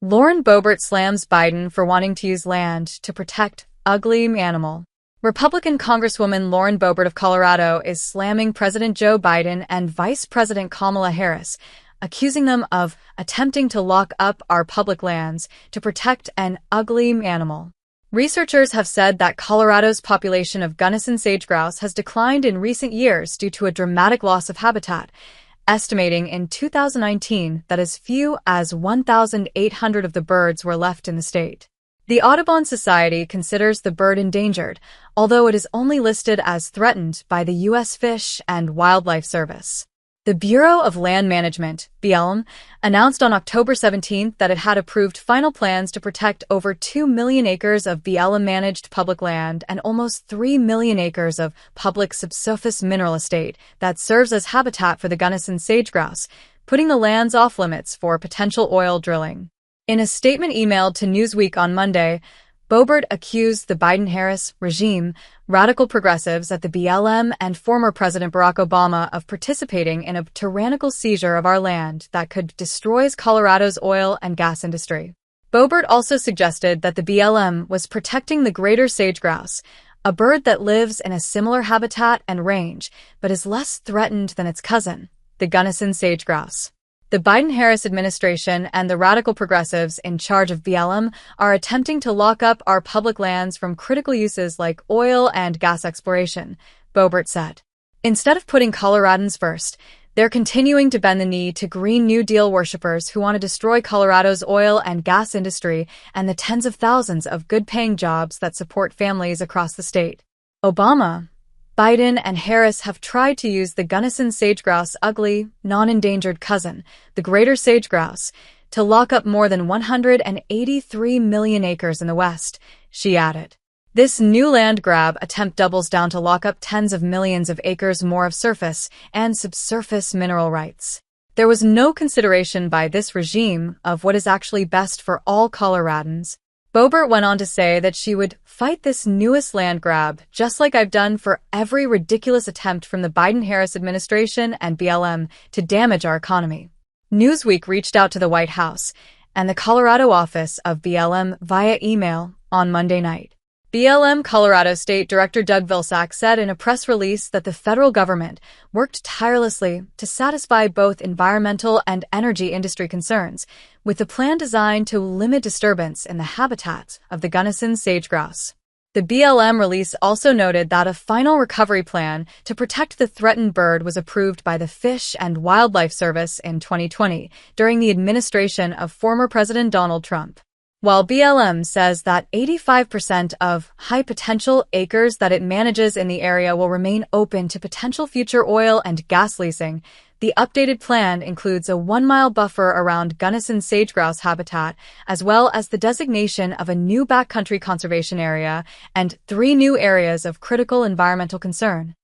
Lauren Boebert slams Biden for wanting to use land to protect ugly animal. Republican Congresswoman Lauren Boebert of Colorado is slamming President Joe Biden and Vice President Kamala Harris, accusing them of attempting to lock up our public lands to protect an ugly animal. Researchers have said that Colorado's population of Gunnison sage-grouse has declined in recent years due to a dramatic loss of habitat, estimating in 2019 that as few as 1,800 of the birds were left in the state. The Audubon Society considers the bird endangered, although it is only listed as threatened by the U.S. Fish and Wildlife Service. The Bureau of Land Management, BLM, announced on October 17 that it had approved final plans to protect over 2 million acres of BLM-managed public land and almost 3 million acres of public subsurface mineral estate that serves as habitat for the Gunnison sage-grouse, putting the lands off limits for potential oil drilling. In a statement emailed to Newsweek on Monday, Boebert accused the Biden-Harris regime, radical progressives at the BLM, and former President Barack Obama of participating in a tyrannical seizure of our land that could destroy Colorado's oil and gas industry. Boebert also suggested that the BLM was protecting the greater sage-grouse, a bird that lives in a similar habitat and range, but is less threatened than its cousin, the Gunnison sage-grouse. The Biden-Harris administration and the radical progressives in charge of BLM are attempting to lock up our public lands from critical uses like oil and gas exploration, Boebert said. Instead of putting Coloradans first, they're continuing to bend the knee to Green New Deal worshippers who want to destroy Colorado's oil and gas industry and the tens of thousands of good-paying jobs that support families across the state. Obama, Biden, and Harris have tried to use the Gunnison sage-grouse ugly, non-endangered cousin, the greater sage-grouse, to lock up more than 183 million acres in the West, she added. This new land grab attempt doubles down to lock up tens of millions of acres more of surface and subsurface mineral rights. There was no consideration by this regime of what is actually best for all Coloradans. Boebert went on to say that she would fight this newest land grab, just like I've done for every ridiculous attempt from the Biden-Harris administration and BLM to damage our economy. Newsweek reached out to the White House and the Colorado office of BLM via email on Monday night. BLM Colorado State Director Doug Vilsack said in a press release that the federal government worked tirelessly to satisfy both environmental and energy industry concerns, with a plan designed to limit disturbance in the habitat of the Gunnison sage-grouse. The BLM release also noted that a final recovery plan to protect the threatened bird was approved by the Fish and Wildlife Service in 2020 during the administration of former President Donald Trump. While BLM says that 85% of high-potential acres that it manages in the area will remain open to potential future oil and gas leasing, the updated plan includes a 1-mile buffer around Gunnison sage-grouse habitat, as well as the designation of a new backcountry conservation area and 3 new areas of critical environmental concern.